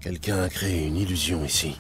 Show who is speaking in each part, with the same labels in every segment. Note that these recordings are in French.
Speaker 1: Quelqu'un a créé une illusion ici.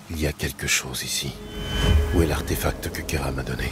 Speaker 1: Il y a quelque chose ici. Où est l'artefact que Kera m'a donné?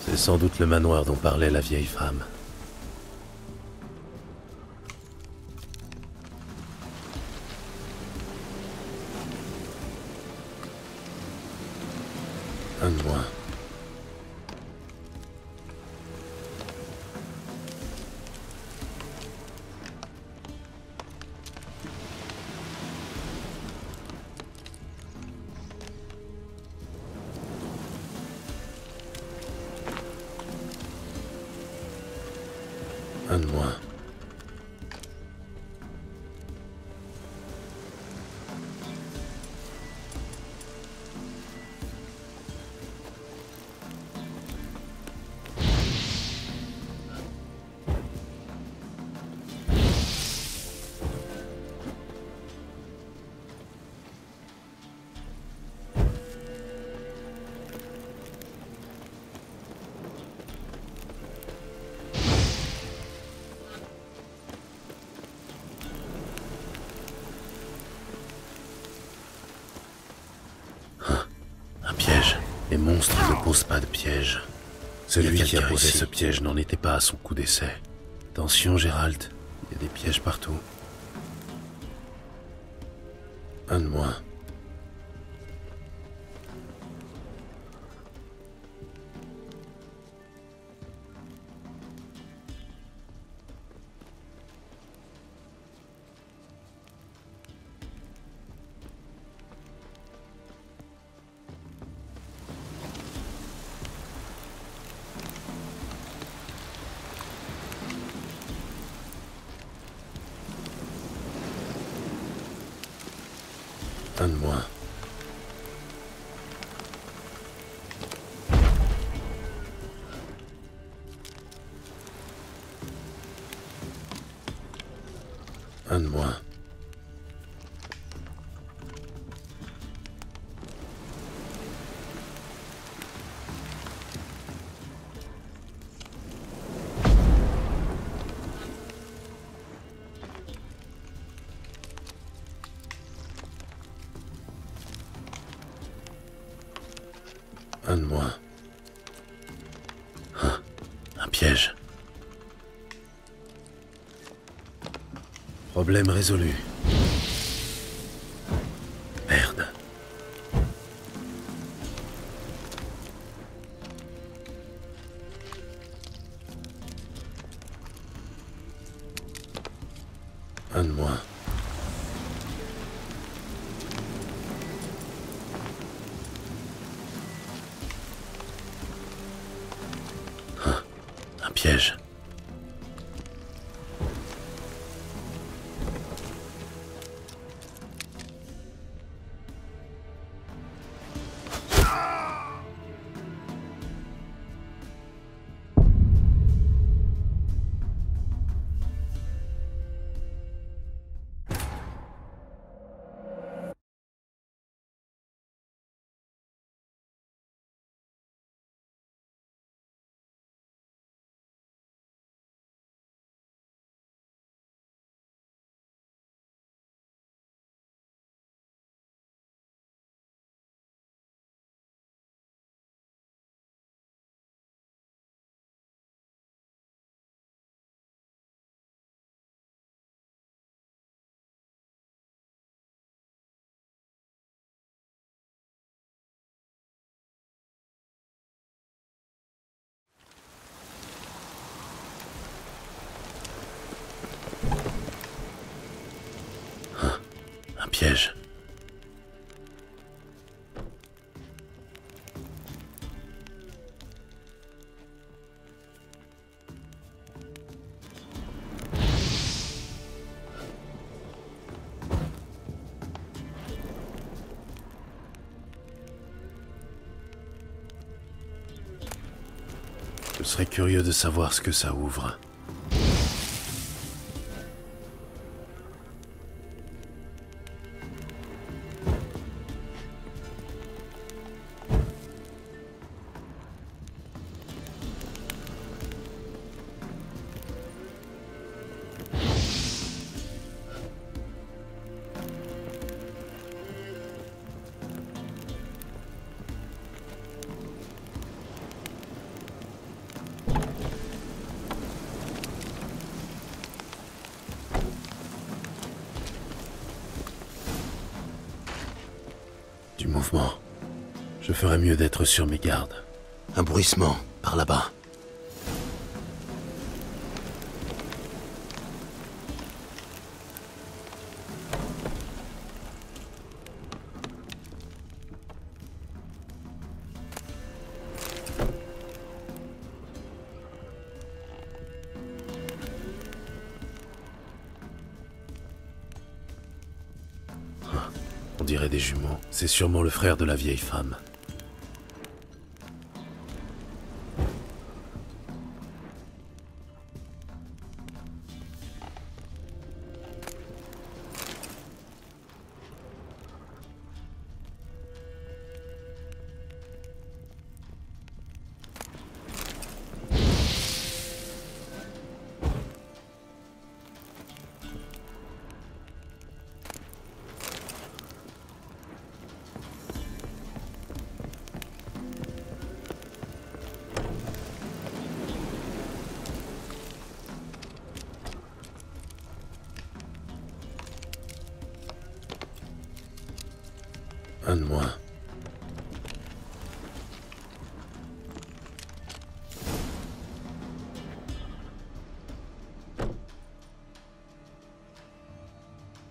Speaker 1: C'est sans doute le manoir dont parlait la vieille femme. Un de moins. Un de moins. Les monstres ne posent pas de piège. Celui qui a posé ce piège n'en était pas à son coup d'essai. Attention, Gérald, il y a des pièges partout. Un de moins. Un de moins. Un de moins. Un de moins. Ah, un piège. Problème résolu. Merde. Un de moins. Un piège. Un piège. Je serais curieux de savoir ce que ça ouvre. Du mouvement. Je ferais mieux d'être sur mes gardes.
Speaker 2: Un bruissement, par là-bas.
Speaker 1: dirait des jumeaux. C'est sûrement le frère de la vieille femme. Un de moins.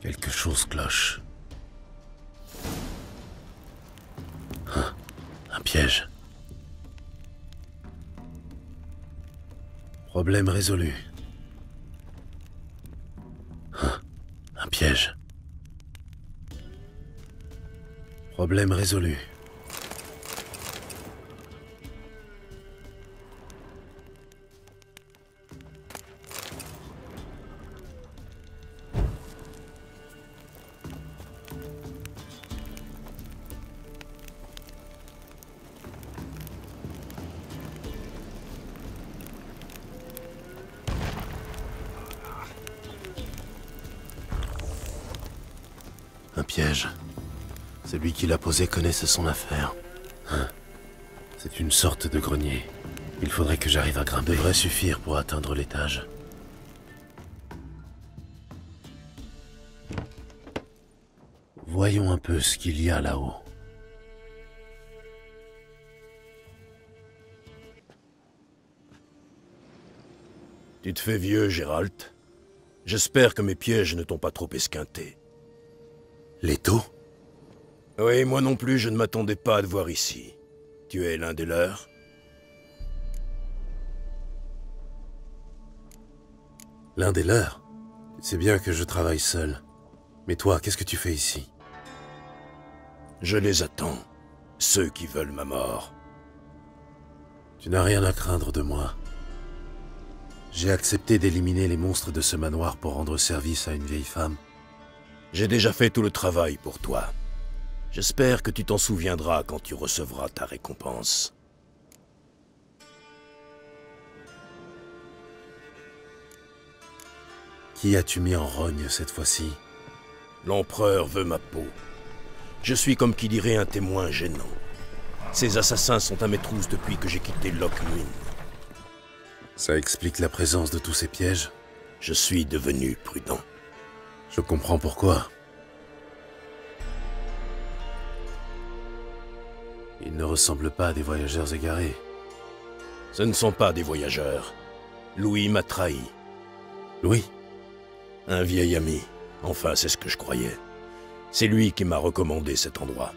Speaker 1: Quelque chose cloche. Hein, un piège. Problème résolu. Hein, un piège. Problème résolu. Un piège. Celui qui l'a posé connaissait son affaire. Hein. C'est une sorte de grenier. Il faudrait que j'arrive à grimper. Devrait suffire pour atteindre l'étage. Voyons un peu ce qu'il y a là-haut.
Speaker 3: Tu te fais vieux, Gérald. J'espère que mes pièges ne t'ont pas trop esquinté.
Speaker 1: L'étau ?
Speaker 3: Oui, moi non plus, je ne m'attendais pas à te voir ici. Tu es l'un des leurs?
Speaker 1: L'un des leurs ? C'est bien que je travaille seul. Mais toi, qu'est-ce que tu fais ici?
Speaker 3: Je les attends. Ceux qui veulent ma mort.
Speaker 1: Tu n'as rien à craindre de moi. J'ai accepté d'éliminer les monstres de ce manoir pour rendre service à une vieille femme.
Speaker 3: J'ai déjà fait tout le travail pour toi. J'espère que tu t'en souviendras quand tu recevras ta récompense.
Speaker 1: Qui as-tu mis en rogne cette fois-ci?
Speaker 3: L'empereur veut ma peau. Je suis comme qui dirait un témoin gênant. Ces assassins sont à mes trousses depuis que j'ai quitté Lockmuir.
Speaker 1: Ça explique la présence de tous ces pièges?
Speaker 3: Je suis devenu prudent.
Speaker 1: Je comprends pourquoi. Ils ne ressemblent pas à des voyageurs égarés.
Speaker 3: Ce ne sont pas des voyageurs. Louis m'a trahi.
Speaker 1: Louis?
Speaker 3: Un vieil ami. Enfin, c'est ce que je croyais. C'est lui qui m'a recommandé cet endroit.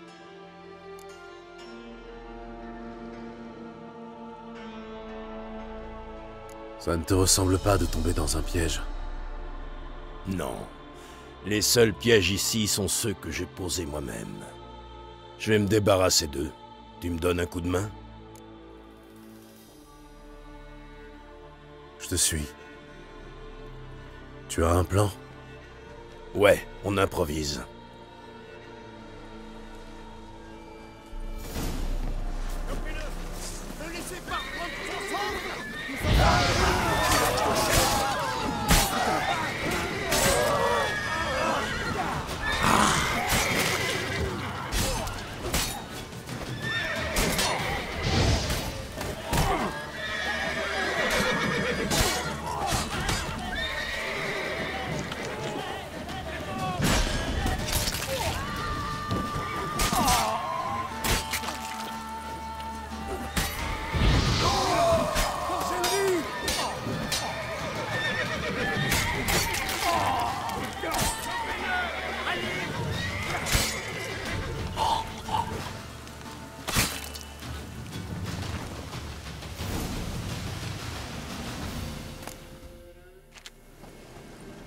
Speaker 1: Ça ne te ressemble pas de tomber dans un piège.
Speaker 3: Non. Les seuls pièges ici sont ceux que j'ai posés moi-même. Je vais me débarrasser d'eux. Tu me donnes un coup de main?
Speaker 1: Je te suis. Tu as un plan?
Speaker 3: Ouais, on improvise.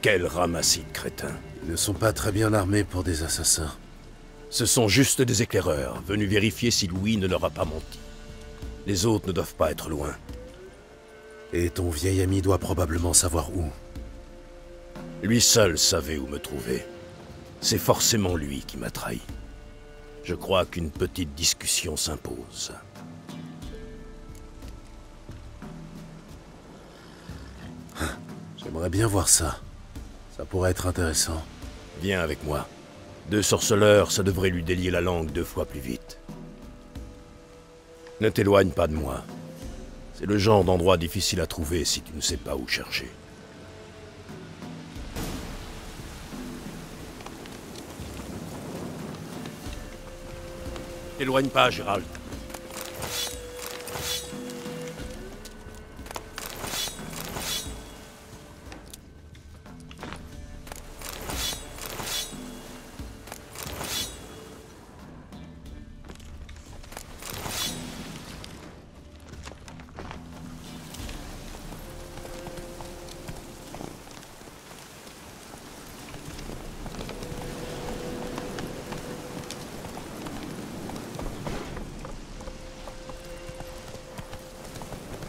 Speaker 3: Quel ramassis de crétins.
Speaker 1: Ils ne sont pas très bien armés pour des assassins.
Speaker 3: Ce sont juste des éclaireurs, venus vérifier si Louis ne leur a pas menti. Les autres ne doivent pas être loin.
Speaker 1: Et ton vieil ami doit probablement savoir où.
Speaker 3: Lui seul savait où me trouver. C'est forcément lui qui m'a trahi. Je crois qu'une petite discussion s'impose.
Speaker 1: J'aimerais bien voir ça. Ça pourrait être intéressant.
Speaker 3: Viens avec moi. 2 sorceleurs, ça devrait lui délier la langue 2 fois plus vite. Ne t'éloigne pas de moi. C'est le genre d'endroit difficile à trouver si tu ne sais pas où chercher. T'éloigne pas, Gérald.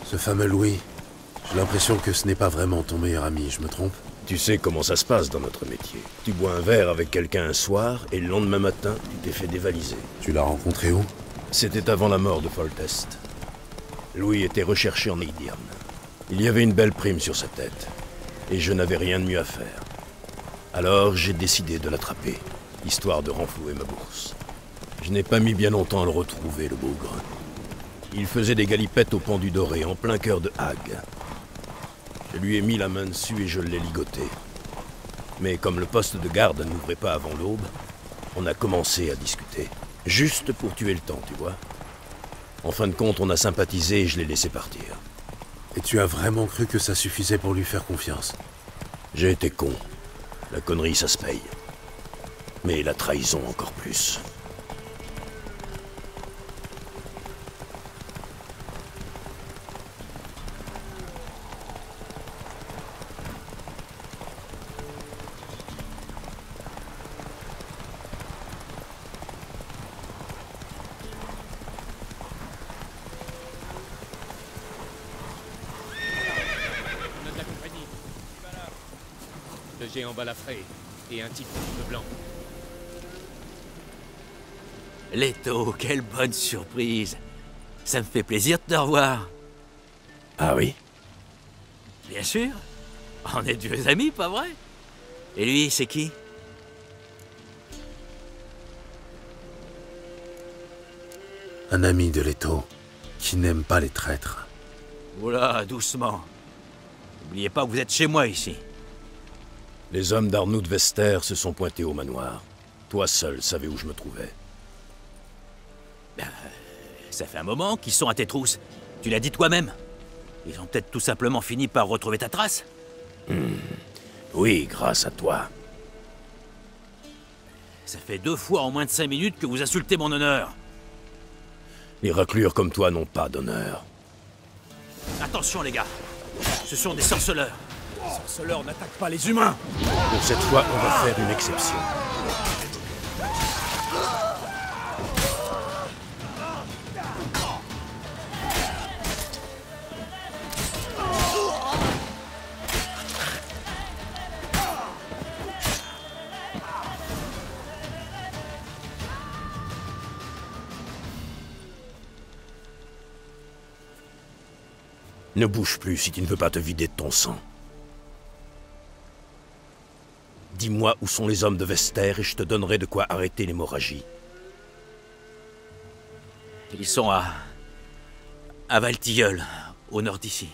Speaker 1: Ce fameux Louis, j'ai l'impression que ce n'est pas vraiment ton meilleur ami, je me trompe?
Speaker 3: Tu sais comment ça se passe dans notre métier. Tu bois un verre avec quelqu'un un soir, et le lendemain matin, tu t'es fait dévaliser.
Speaker 1: Tu l'as rencontré où?
Speaker 3: C'était avant la mort de Foltest. Louis était recherché en Edirne. Il y avait une belle prime sur sa tête, et je n'avais rien de mieux à faire. Alors j'ai décidé de l'attraper, histoire de renflouer ma bourse. Je n'ai pas mis bien longtemps à le retrouver, le bougre. Il faisait des galipettes au pendu doré, en plein cœur de Hague. Je lui ai mis la main dessus et je l'ai ligoté. Mais comme le poste de garde n'ouvrait pas avant l'aube, on a commencé à discuter. Juste pour tuer le temps, tu vois. En fin de compte, on a sympathisé et je l'ai laissé partir.
Speaker 1: Et tu as vraiment cru que ça suffisait pour lui faire confiance?
Speaker 3: J'ai été con. La connerie, ça se paye. Mais la trahison encore plus.
Speaker 4: Le géant balafré et un type de blanc.
Speaker 5: Leto, quelle bonne surprise. Ça me fait plaisir de te revoir.
Speaker 3: Ah oui?
Speaker 5: Bien sûr. On est de vieux amis, pas vrai? Et lui, c'est qui?
Speaker 1: Un ami de Leto, qui n'aime pas les traîtres.
Speaker 5: Oula, doucement. N'oubliez pas que vous êtes chez moi ici.
Speaker 3: Les hommes d'Arnoud Vester se sont pointés au manoir. Toi seul savais où je me trouvais.
Speaker 5: Ça fait un moment qu'ils sont à tes trousses. Tu l'as dit toi-même. Ils ont peut-être tout simplement fini par retrouver ta trace.
Speaker 3: Oui, grâce à toi.
Speaker 5: Ça fait 2 fois en moins de 5 minutes que vous insultez mon honneur.
Speaker 3: Les raclures comme toi n'ont pas d'honneur.
Speaker 5: Attention les gars, ce sont des sorceleurs.
Speaker 4: Les sorceleurs n'attaquent pas les humains.
Speaker 3: Pour cette fois, on va faire une exception. Ne bouge plus si tu ne veux pas te vider de ton sang. Dis-moi où sont les hommes de Vester et je te donnerai de quoi arrêter l'hémorragie.
Speaker 5: Ils sont à Valtilleul, au nord d'ici.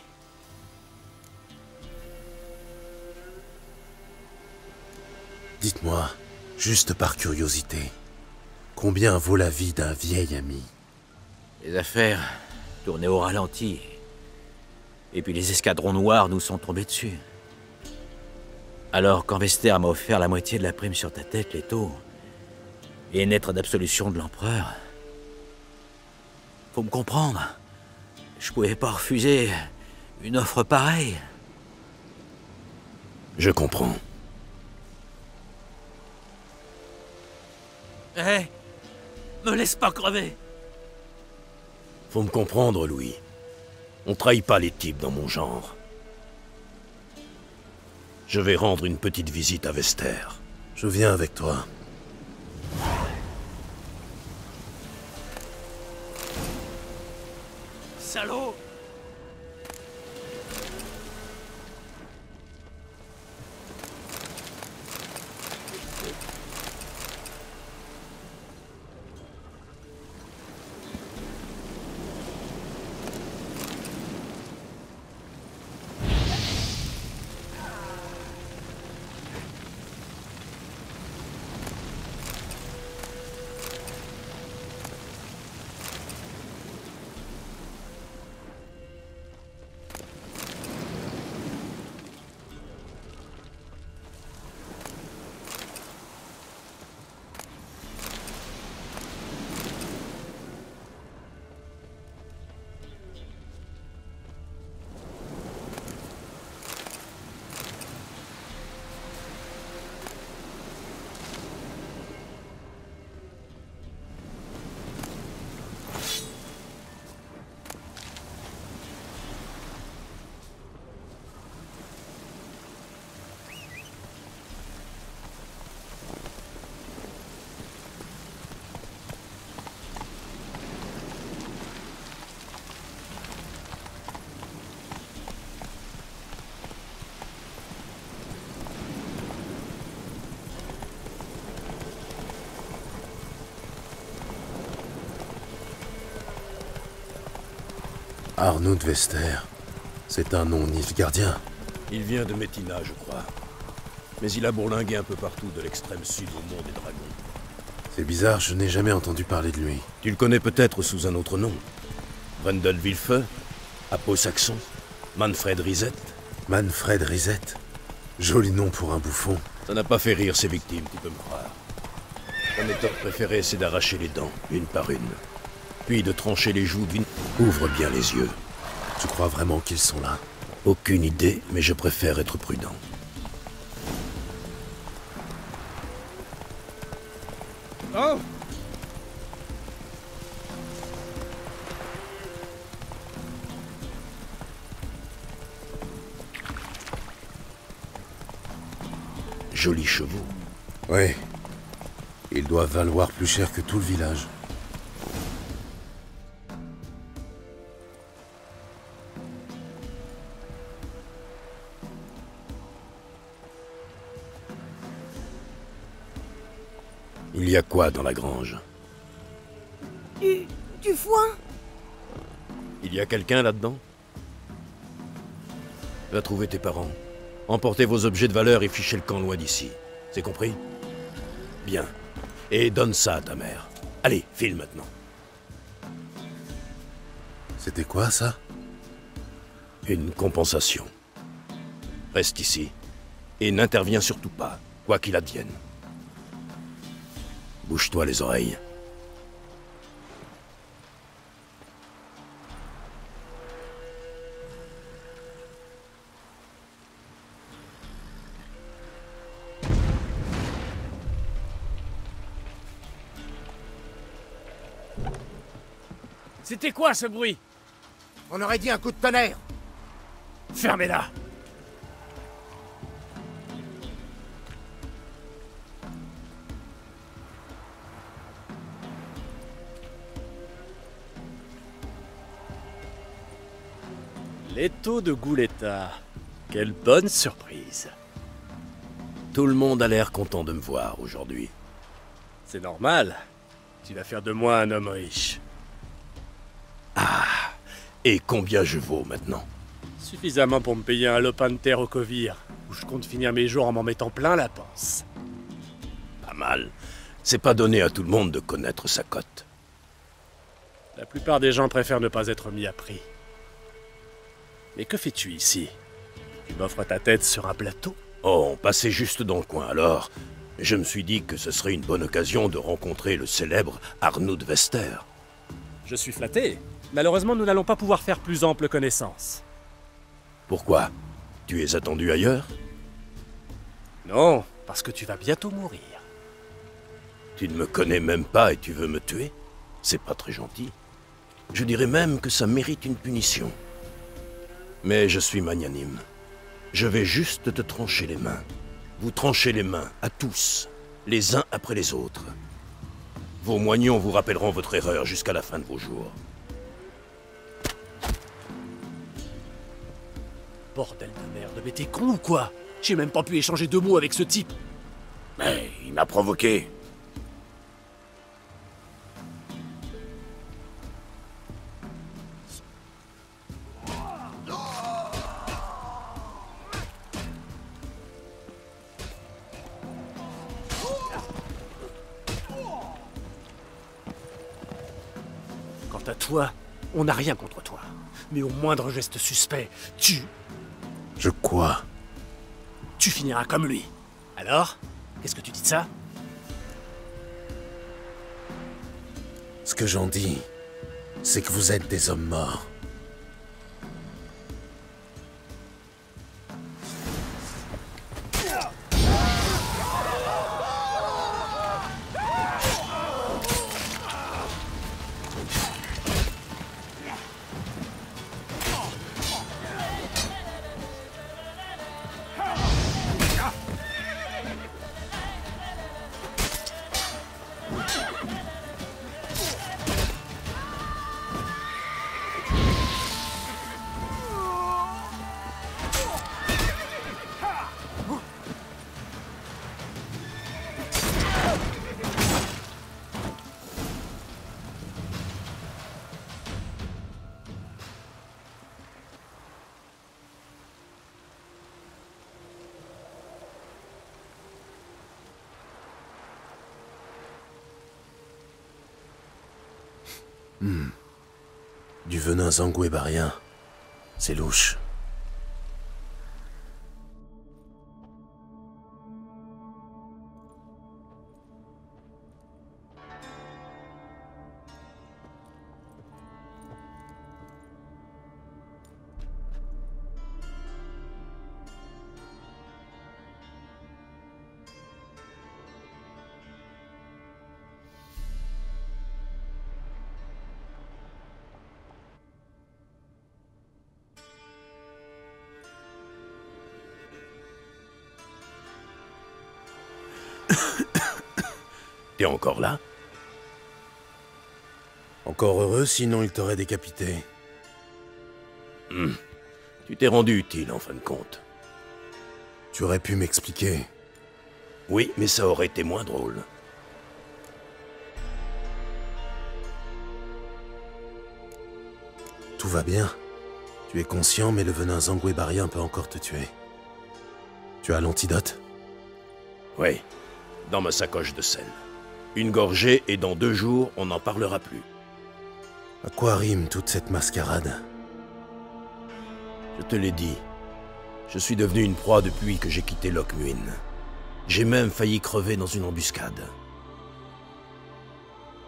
Speaker 1: Dites-moi, juste par curiosité, combien vaut la vie d'un vieil ami?
Speaker 5: Les affaires tournaient au ralenti. Et puis les escadrons noirs nous sont tombés dessus. Alors quand Vester m'a offert la moitié de la prime sur ta tête, Leto, et une lettre d'absolution de l'empereur, faut me comprendre. Je pouvais pas refuser une offre pareille.
Speaker 3: Je comprends.
Speaker 5: Hé, Me laisse pas crever!
Speaker 3: Faut me comprendre, Louis. On trahit pas les types dans mon genre. Je vais rendre une petite visite à Vester.
Speaker 1: Je viens avec toi.
Speaker 5: Salaud!
Speaker 1: Arnaud Vester. C'est un nom nilfgaardien.
Speaker 3: Il vient de Métina, je crois. Mais il a bourlingué un peu partout de l'extrême sud au Mont des Dragons.
Speaker 1: C'est bizarre, je n'ai jamais entendu parler de lui.
Speaker 3: Tu le connais peut-être sous un autre nom. Brendel Villefeu, Apo Saxon, Manfred Risette.
Speaker 1: Manfred Risette. Joli nom pour un bouffon.
Speaker 3: Ça n'a pas fait rire ses victimes, tu peux me croire. Sa méthode préférée, c'est d'arracher les dents, une par une. Puis de trancher les joues d'une... Ouvre bien les yeux.
Speaker 1: Tu crois vraiment qu'ils sont là?
Speaker 3: Aucune idée, mais je préfère être prudent.
Speaker 4: Oh!
Speaker 3: Jolis chevaux.
Speaker 1: Oui. Ils doivent valoir plus cher que tout le village.
Speaker 3: Il y a quoi dans la grange?
Speaker 6: Du foin?
Speaker 3: Il y a quelqu'un là-dedans? Va trouver tes parents. Emportez vos objets de valeur et fichez le camp loin d'ici. C'est compris? Bien. Et donne ça à ta mère. Allez, file maintenant.
Speaker 1: C'était quoi, ça?
Speaker 3: Une compensation. Reste ici. Et n'interviens surtout pas, quoi qu'il advienne. Bouge-toi les oreilles.
Speaker 4: C'était quoi ce bruit?
Speaker 2: On aurait dit un coup de tonnerre.
Speaker 4: Fermez-la! L'étau de Gouletta. Quelle bonne surprise.
Speaker 3: Tout le monde a l'air content de me voir aujourd'hui.
Speaker 4: C'est normal. Tu vas faire de moi un homme riche.
Speaker 3: Et combien je vaux maintenant?
Speaker 4: Suffisamment pour me payer un lopin de terre au Kovir, où je compte finir mes jours en m'en mettant plein la panse.
Speaker 3: Pas mal. C'est pas donné à tout le monde de connaître sa cote.
Speaker 4: La plupart des gens préfèrent ne pas être mis à prix. Mais que fais-tu ici? Tu m'offres ta tête sur un plateau?
Speaker 3: Oh, on passait juste dans le coin alors. Je me suis dit que ce serait une bonne occasion de rencontrer le célèbre Arnaud Vester.
Speaker 4: Je suis flatté. Malheureusement, nous n'allons pas pouvoir faire plus ample connaissance.
Speaker 3: Pourquoi? Tu es attendu ailleurs?
Speaker 4: Non, parce que tu vas bientôt mourir.
Speaker 3: Tu ne me connais même pas et tu veux me tuer? C'est pas très gentil. Je dirais même que ça mérite une punition. Mais je suis magnanime. Je vais juste te trancher les mains. Vous tranchez les mains, à tous, les uns après les autres. Vos moignons vous rappelleront votre erreur jusqu'à la fin de vos jours.
Speaker 4: Bordel de merde, mais t'es con ou quoi? J'ai même pas pu échanger 2 mots avec ce type.
Speaker 2: Mais il m'a provoqué.
Speaker 4: Quant à toi, on n'a rien contre toi. Mais au moindre geste suspect, tu
Speaker 1: Je quoi?
Speaker 4: finiras comme lui. Alors, qu'est-ce que tu dis de ça?
Speaker 1: Ce que j'en dis, c'est que vous êtes des hommes morts. Du venin zangouébarien, c'est louche.
Speaker 3: T'es encore là?
Speaker 1: Encore heureux, sinon il t'aurait décapité.
Speaker 3: Tu t'es rendu utile, en fin de compte.
Speaker 1: Tu aurais pu m'expliquer.
Speaker 3: Oui, mais ça aurait été moins drôle.
Speaker 1: Tout va bien. Tu es conscient, mais le venin zangouébarien peut encore te tuer. Tu as l'antidote?
Speaker 3: Oui, dans ma sacoche de sel. Une gorgée et dans 2 jours, on n'en parlera plus.
Speaker 1: À quoi rime toute cette mascarade?
Speaker 3: Je te l'ai dit. Je suis devenu une proie depuis que j'ai quitté Lockmuin. J'ai même failli crever dans une embuscade.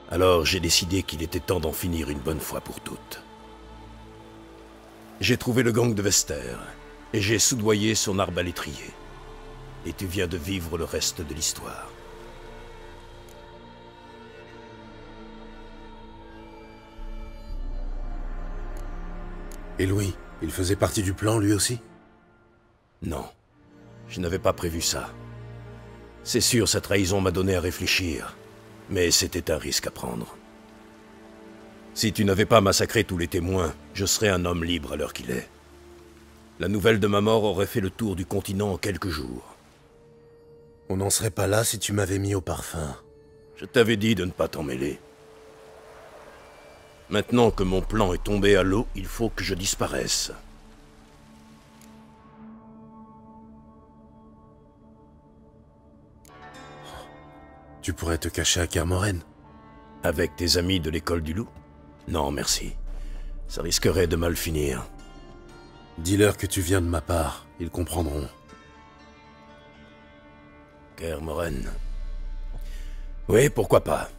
Speaker 3: Alors j'ai décidé qu'il était temps d'en finir une bonne fois pour toutes. J'ai trouvé le gang de Vester, et j'ai soudoyé son arbalétrier. Et tu viens de vivre le reste de l'histoire.
Speaker 1: Et Louis, il faisait partie du plan lui aussi?
Speaker 3: Non, je n'avais pas prévu ça. C'est sûr, sa trahison m'a donné à réfléchir, mais c'était un risque à prendre. Si tu n'avais pas massacré tous les témoins, je serais un homme libre à l'heure qu'il est. La nouvelle de ma mort aurait fait le tour du continent en quelques jours.
Speaker 1: On n'en serait pas là si tu m'avais mis au parfum.
Speaker 3: Je t'avais dit de ne pas t'en mêler. Maintenant que mon plan est tombé à l'eau, il faut que je disparaisse.
Speaker 1: Tu pourrais te cacher à Kermoren.
Speaker 3: Avec tes amis de l'école du loup? Non, merci. Ça risquerait de mal finir.
Speaker 1: Dis-leur que tu viens de ma part, ils comprendront.
Speaker 3: Kermoren. Oui, pourquoi pas.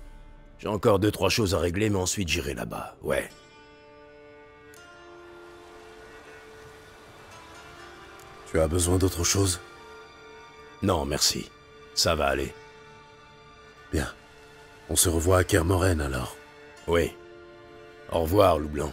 Speaker 3: J'ai encore 2-3 choses à régler, mais ensuite j'irai là-bas, ouais.
Speaker 1: Tu as besoin d'autre chose?
Speaker 3: Non, merci. Ça va aller.
Speaker 1: Bien. On se revoit à Kermoren alors.
Speaker 3: Oui. Au revoir, Loup Blanc.